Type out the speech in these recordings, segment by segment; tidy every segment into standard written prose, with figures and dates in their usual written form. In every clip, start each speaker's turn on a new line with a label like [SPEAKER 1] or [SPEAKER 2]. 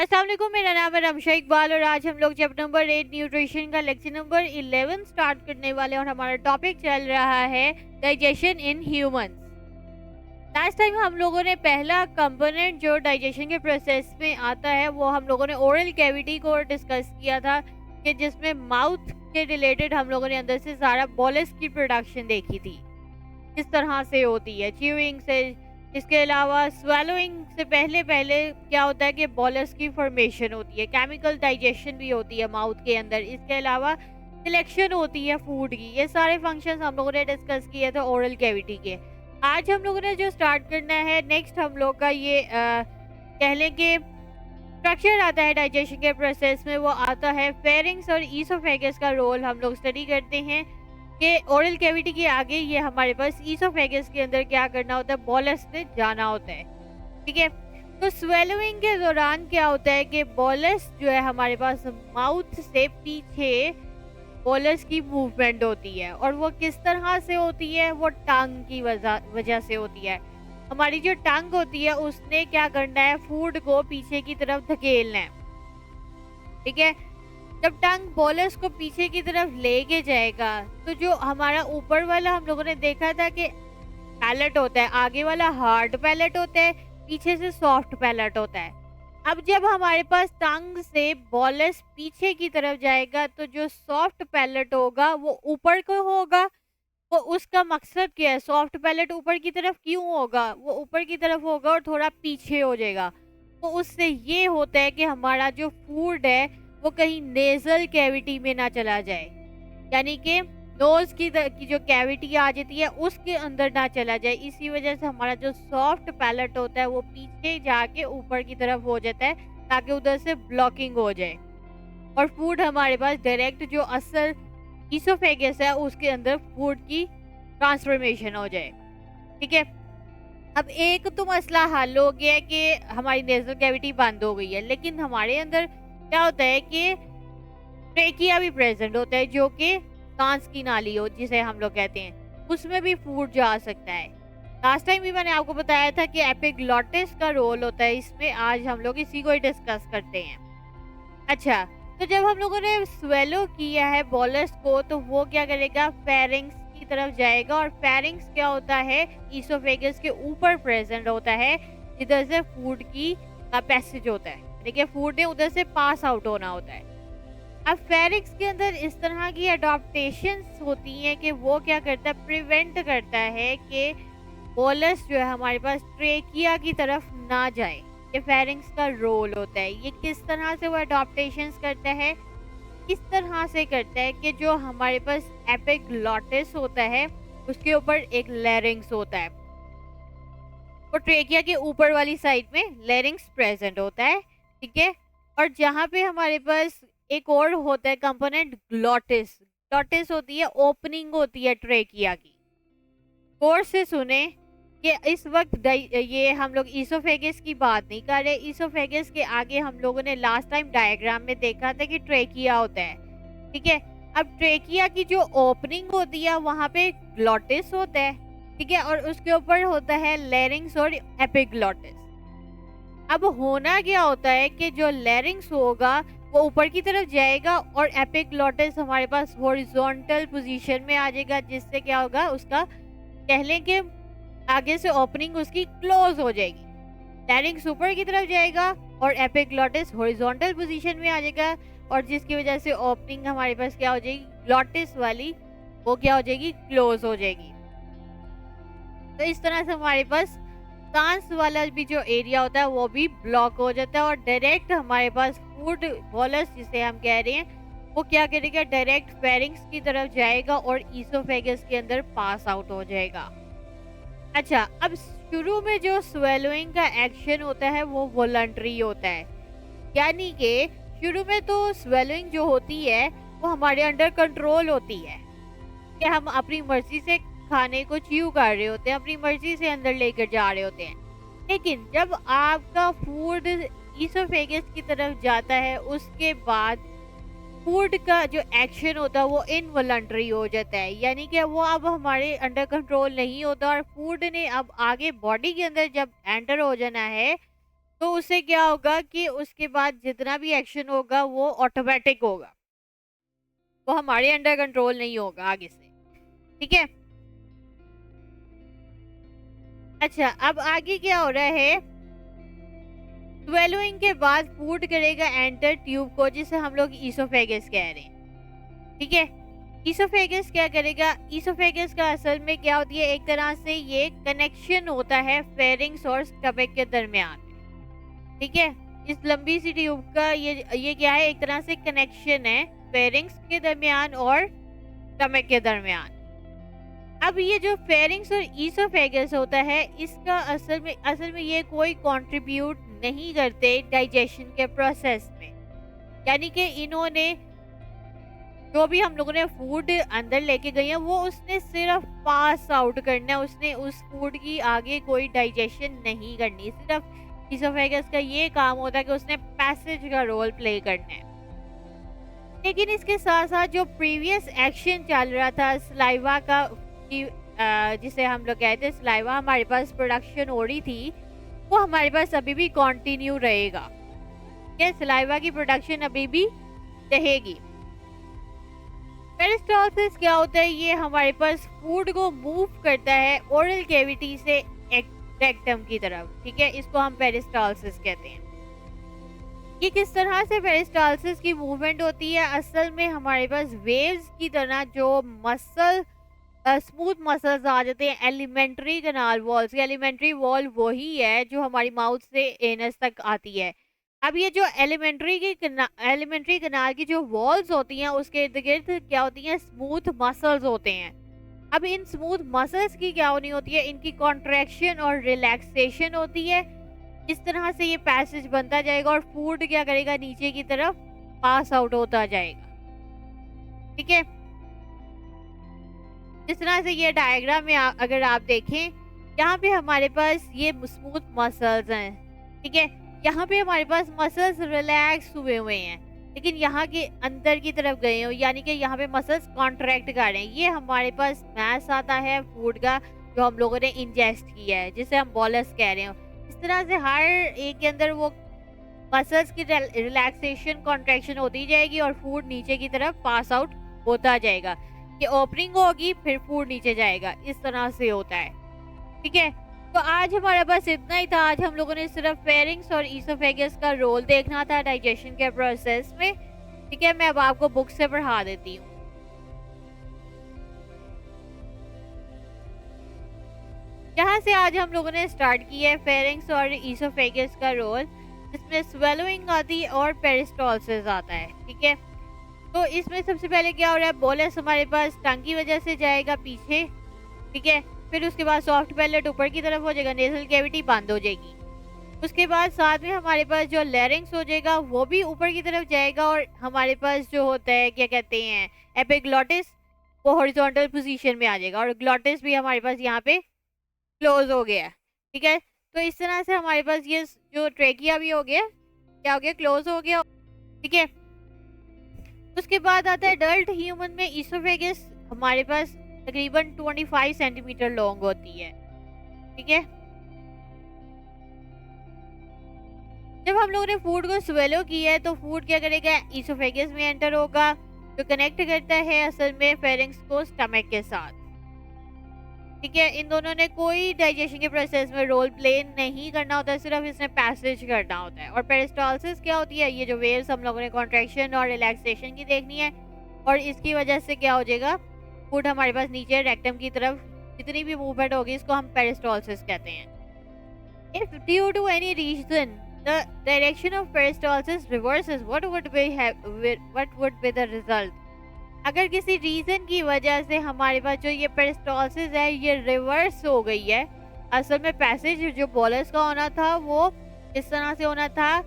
[SPEAKER 1] अस्सलाम वालेकुम, मेरा नाम है रमशा इकबाल और आज हम लोग चैप्टर नंबर 8 न्यूट्रिशन का लेक्चर नंबर 11 स्टार्ट करने वाले हैं और हमारा टॉपिक चल रहा है digestion in humans. Last time हम लोगों ने पहला कंपोनेंट जो डाइजेशन के प्रोसेस में आता है वो हम लोगों ने ओरल कैविटी को डिस्कस किया था कि जिसमें माउथ के रिलेटेड हम लोगों ने अंदर से सारा बोलस की प्रोडक्शन देखी थी, किस तरह से होती है च्यूइंग से। इसके अलावा स्वेलोइंग से पहले पहले क्या होता है कि बोलस की फॉर्मेशन होती है, केमिकल डाइजेशन भी होती है माउथ के अंदर। इसके अलावा सिलेक्शन होती है फूड की। ये सारे फंक्शंस हम लोगों ने डिस्कस किए थे ओरल कैविटी के। आज हम लोगों ने जो स्टार्ट करना है नेक्स्ट हम लोग का ये कह लें कि स्ट्रक्चर आता है डाइजेशन के प्रोसेस में, वो आता है फेरिंग्स और ईसोफेगस का रोल हम लोग स्टडी करते हैं कि ओरल कैविटी के आगे ये हमारे पास ईसोफेगस के अंदर क्या करना होता है, बोलस में जाना होता है। ठीक है, तो स्वेलोइंग के दौरान क्या होता है कि बोलस जो है हमारे पास माउथ से पीछे बोलस की मूवमेंट होती है और वो किस तरह से होती है, वो टंग की वजह से होती है। हमारी जो टंग होती है उसने क्या करना है, फूड को पीछे की तरफ धकेलना है। ठीक है, जब टंग बोलस को पीछे की तरफ लेके जाएगा तो जो हमारा ऊपर वाला हम लोगों ने देखा था कि पैलेट होता है, आगे वाला हार्ड पैलेट होता है, पीछे से सॉफ्ट पैलेट होता है। अब जब हमारे पास टंग से बोलस पीछे की तरफ जाएगा तो जो सॉफ्ट पैलेट होगा वो ऊपर को होगा। वो उसका मकसद क्या है, सॉफ्ट पैलेट ऊपर की तरफ क्यों होगा, वो ऊपर की तरफ होगा और थोड़ा पीछे हो जाएगा। तो उससे ये होता है कि हमारा जो फूड है वो कहीं नेजल कैविटी में ना चला जाए, यानी कि नोज की जो कैविटी आ जाती है उसके अंदर ना चला जाए। इसी वजह से हमारा जो सॉफ्ट पैलेट होता है वो पीछे जाके ऊपर की तरफ हो जाता है ताकि उधर से ब्लॉकिंग हो जाए और फूड हमारे पास डायरेक्ट जो असल ईसोफेगस है उसके अंदर फूड की ट्रांसफॉर्मेशन हो जाए। ठीक है, अब एक तो मसला हल हो गया है कि हमारी नेजल कैविटी बंद हो गई है, लेकिन हमारे अंदर क्या होता है कि ट्रेकिया भी प्रेजेंट होता है जो कि सांस की नाली हो जिसे हम लोग कहते हैं, उसमें भी फूड जा सकता है। लास्ट टाइम भी मैंने आपको बताया था कि एपिग्लॉटिस का रोल होता है इसमें। आज हम लोग इसी को ही डिस्कस करते हैं। अच्छा, तो जब हम लोगों ने स्वेलो किया है बोलस को तो वो क्या करेगा, फेरिंग्स की तरफ जाएगा और फेरिंग्स क्या होता है, ईसोफेगस के ऊपर प्रेजेंट होता है जिधर से फूड की पैसेज होता है, देखिए फूड ने उधर से पास आउट होना होता है। अब फेरिंग्स के अंदर इस तरह की अडॉप्टेशंस होती हैं कि वो क्या करता है, प्रिवेंट करता है कि बोलस जो है हमारे पास ट्रेकिया की तरफ ना जाए। ये फेरिंग्स का रोल होता है। ये किस तरह से वो अडॉप्टेशंस करता है, इस तरह से करता है कि जो हमारे पास एपिग्लॉटिस होता है उसके ऊपर एक लैरिंग्स होता है, वो ट्रेकिया के ऊपर वाली साइड में लैरिंग्स प्रेजेंट होता है। ठीक है, और जहाँ पे हमारे पास एक और होता है कंपोनेंट ग्लॉटिस। ग्लॉटिस होती है ओपनिंग होती है ट्रेकिया की। गौर से सुने कि इस वक्त ये हम लोग ईसोफेगस की बात नहीं कर रहे। ईसोफेगस के आगे हम लोगों ने लास्ट टाइम डायग्राम में देखा था कि ट्रेकिया होता है। ठीक है, अब ट्रेकिया की जो ओपनिंग होती है वहां पे ग्लॉटिस होता है। ठीक है, और उसके ऊपर होता है लैरिंग्स और एपिग्लॉटिस। अब होना क्या होता है कि जो लैरिंग्स होगा वो ऊपर की तरफ जाएगा और एपिग्लॉटिस हमारे पास हॉरिजॉन्टल पोजीशन में आ जाएगा, जिससे क्या होगा, उसका कह लें कि आगे से ओपनिंग उसकी क्लोज हो जाएगी। लैरिंग्स ऊपर की तरफ जाएगा और एपिग्लॉटिस हॉरिजॉन्टल पोजीशन में आ जाएगा और जिसकी वजह से ओपनिंग हमारे पास क्या हो जाएगी, ग्लॉटिस वाली, वो क्या हो जाएगी, क्लोज हो जाएगी। तो इस तरह से हमारे पास सांस वाला भी जो एरिया होता है वो भी ब्लॉक हो जाता है और डायरेक्ट हमारे पास फूड बोलस जिसे हम कह रहे हैं वो क्या करेगा, डायरेक्ट फेरिंग्स की तरफ जाएगा और ईसोफेगस के अंदर पास आउट हो जाएगा। अच्छा, अब शुरू में जो स्वेलोइंग का एक्शन होता है वो वॉलंटरी होता है, यानी कि शुरू में तो स्वेलोइंग जो होती है वो हमारे अंडर कंट्रोल होती है कि हम अपनी मर्जी से खाने को च्यू कर रहे होते हैं, अपनी मर्जी से अंदर लेकर जा रहे होते हैं। लेकिन जब आपका फूड ईसोफेगस की तरफ जाता है उसके बाद फूड का जो एक्शन होता है वो इनवॉलंटरी हो जाता है, यानी कि वो अब हमारे अंडर कंट्रोल नहीं होता और फूड ने अब आगे बॉडी के अंदर जब एंटर हो जाना है तो उससे क्या होगा कि उसके बाद जितना भी एक्शन होगा वो ऑटोमेटिक होगा, वो हमारे अंडर कंट्रोल नहीं होगा आगे से। ठीक है। अच्छा, अब आगे क्या हो रहा है, स्वेलोइंग के बाद फूड करेगा एंटर ट्यूब को, जिसे हम लोग ईसोफेगस कह रहे हैं। ठीक है। ईसोफेगस क्या करेगा, ईसोफेगस का असल में क्या होती है, एक तरह से ये कनेक्शन होता है फेरिंग्स और स्टमक के दरमियान। ठीक है। इस लंबी सी ट्यूब का ये क्या है, एक तरह से कनेक्शन है फेरिंग्स के दरमियान और स्टमक के दरमियान। अब ये जो फेरिंग्स और ईसोफेगस होता है, इसका असल में ये कोई कंट्रीब्यूट नहीं करते डाइजेशन के प्रोसेस में। यानी कि इन्होंने जो भी हम लोगों ने फूड अंदर लेके गए हैं, वो उसने सिर्फ पास आउट करना है, उसने उस फूड की आगे कोई डाइजेशन नहीं करनी। सिर्फ ईसोफेगस का ये काम होता है कि उसने पैसेज का रोल प्ले करना है। लेकिन इसके साथ साथ जो प्रीवियस एक्शन चल रहा था सलाइवा का, जिसे हम लोग कहते हैं सलाइवा, हमारे पास प्रोडक्शन हो रही थी, वो हमारे पास अभी भी कंटिन्यू रहेगा। क्या सलाइवा की प्रोडक्शन अभी भी रहेगी। पेरिस्टालसिस क्या होता है, ये हमारे पास फूड को मूव करता है ओरल कैविटी से रेक्टम की तरफ। ठीक है, इसको हम पेरिस्टालसिस कहते हैं। ये किस तरह से पेरिस्टालसिस की मूवमेंट होती है, असल में हमारे पास वेव्स की तरह जो मसल स्मूथ मसल्स आ जाते हैं alimentary canal walls. Alimentary wall वही है जो हमारी माउथ से एनस तक आती है। अब ये जो एलिमेंट्री कनाल की जो वॉल्स होती हैं, उसके इर्द गिर्द क्या होती हैं, स्मूथ मसल्स होते हैं। अब इन स्मूथ मसल्स की क्या होनी होती है, इनकी कॉन्ट्रैक्शन और रिलैक्सेशन होती है। इस तरह से ये पैसेज बनता जाएगा और फूड क्या करेगा, नीचे की तरफ पास आउट होता जाएगा। ठीक है। जिस तरह से ये डायग्राम में अगर आप देखें, यहाँ पे हमारे पास ये स्मूथ मसल्स हैं। ठीक है, यहाँ पे हमारे पास मसल्स रिलैक्स हुए हैं, लेकिन यहाँ के अंदर की तरफ गए हो, यानी कि यहाँ पे मसल्स कॉन्ट्रैक्ट कर रहे हैं। ये हमारे पास मैस आता है फूड का, जो हम लोगों ने इंजेस्ट किया है, जिसे हम बोलस कह रहे हो। इस तरह से हर एक के अंदर वो मसल्स की रिलैक्सेशन कॉन्ट्रैक्शन होती जाएगी और फूड नीचे की तरफ पास आउट होता जाएगा। ये ओपनिंग होगी, फिर फूड नीचे जाएगा, इस तरह से होता है। ठीक है। तो आज हमारे पास इतना ही था। आज हम लोगों ने सिर्फ फेरिंग्स और ईसोफेगस का रोल देखना था डाइजेशन के प्रोसेस में। ठीक है, मैं अब आपको बुक से पढ़ा देती हूँ। यहाँ से आज हम लोगों ने स्टार्ट किया है फेरिंग्स और ईसोफेगस का रोल, जिसमें स्वेलोइंग आती है और पेरिस्टालसिस आता है। ठीक है। तो इसमें सबसे पहले क्या हो रहा है, बोलस हमारे पास टंग की वजह से जाएगा पीछे। ठीक है। फिर उसके बाद सॉफ्ट पैलेट ऊपर की तरफ हो जाएगा, नेजल कैविटी बंद हो जाएगी। उसके बाद साथ में हमारे पास जो लैरिंक्स हो जाएगा वो भी ऊपर की तरफ जाएगा, और हमारे पास जो होता है क्या कहते हैं एपिग्लॉटिस, वो हॉरिजॉन्टल पोजीशन में आ जाएगा, और ग्लॉटिस भी हमारे पास यहाँ पे क्लोज हो गया। ठीक है। तो इस तरह से हमारे पास ये जो ट्रेकिया भी हो गया, क्या हो गया, क्लोज हो गया। ठीक है। उसके बाद आता है एडल्ट ह्यूमन में ईसोफेगस हमारे पास तकरीबन 25 सेंटीमीटर लॉन्ग होती है। ठीक है। जब हम लोगों ने फूड को स्वेलो किया है, तो फूड क्या करेगा, ईसोफेगस में एंटर होगा, जो कनेक्ट करता है असल में फेरिंग्स को स्टमक के साथ। ठीक है। इन दोनों ने कोई डाइजेशन के प्रोसेस में रोल प्ले नहीं करना होता है, सिर्फ इसने पैसेज करना होता है। और पेरिस्टालसिस क्या होती है, ये जो वेव्स हम लोगों ने कॉन्ट्रैक्शन और रिलैक्सेशन की देखनी है, और इसकी वजह से क्या हो जाएगा, फूड हमारे पास नीचे रेक्टम की तरफ जितनी भी मूवमेंट होगी, इसको हम पेरिस्टालसिस कहते हैं। If due to any reason the direction of peristalsis reverses, what would be the result. अगर किसी रीजन की वजह से हमारे पास जो ये पेरिस्टालसिस है ये रिवर्स हो गई है, असल में पैसेज जो बोलस का होना था वो इस तरह से होना था,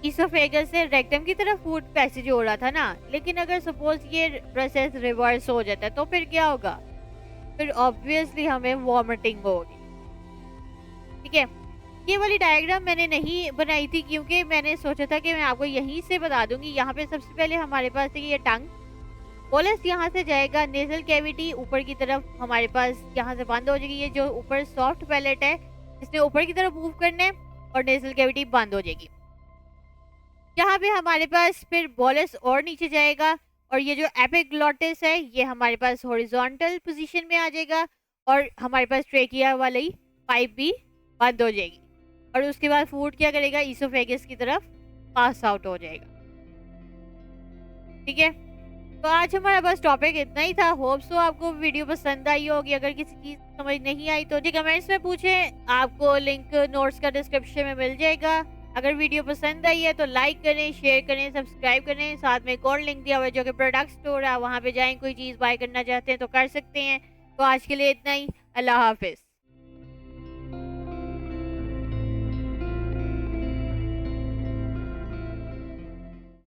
[SPEAKER 1] ईसोफेगस से रेक्टम की तरफ फूड पैसेज हो रहा था ना, लेकिन अगर सपोज ये प्रोसेस रिवर्स हो जाता है तो फिर क्या होगा, फिर ऑब्वियसली हमें वॉमिटिंग होगी। ठीक है। ये वाली डायग्राम मैंने नहीं बनाई थी, क्योंकि मैंने सोचा था कि मैं आपको यहीं से बता दूंगी। यहाँ पे सबसे पहले हमारे पास ये टंग, बोलस यहाँ से जाएगा, नेजल कैविटी ऊपर की तरफ हमारे पास यहाँ से बंद हो जाएगी। ये जो ऊपर सॉफ्ट पैलेट है, इसने ऊपर की तरफ मूव करना है, और नेजल कैविटी बंद हो जाएगी। यहाँ पे हमारे पास फिर बोलस और नीचे जाएगा और ये जो एपिग्लॉटिस है ये हमारे पास हॉरिजॉन्टल पोजीशन में आ जाएगा और हमारे पास ट्रेकिया वाली पाइप भी बंद हो जाएगी और उसके बाद फूड क्या करेगा, ईसोफेगस की तरफ पास आउट हो जाएगा। ठीक है, तो आज हमारा बस टॉपिक इतना ही था। होप सो आपको वीडियो पसंद आई होगी। अगर किसी चीज समझ नहीं आई तो जी कमेंट्स में पूछें, आपको लिंक नोट्स का डिस्क्रिप्शन में मिल जाएगा। अगर वीडियो पसंद आई है तो लाइक करें, शेयर करें, सब्सक्राइब करें। साथ में एक और लिंक दिया हुआ है जो कि प्रोडक्ट स्टोर है, वहाँ पे जाएं, कोई चीज़ बाय करना चाहते हैं तो कर सकते हैं। तो आज के लिए इतना ही, अल्लाह हाफिज़।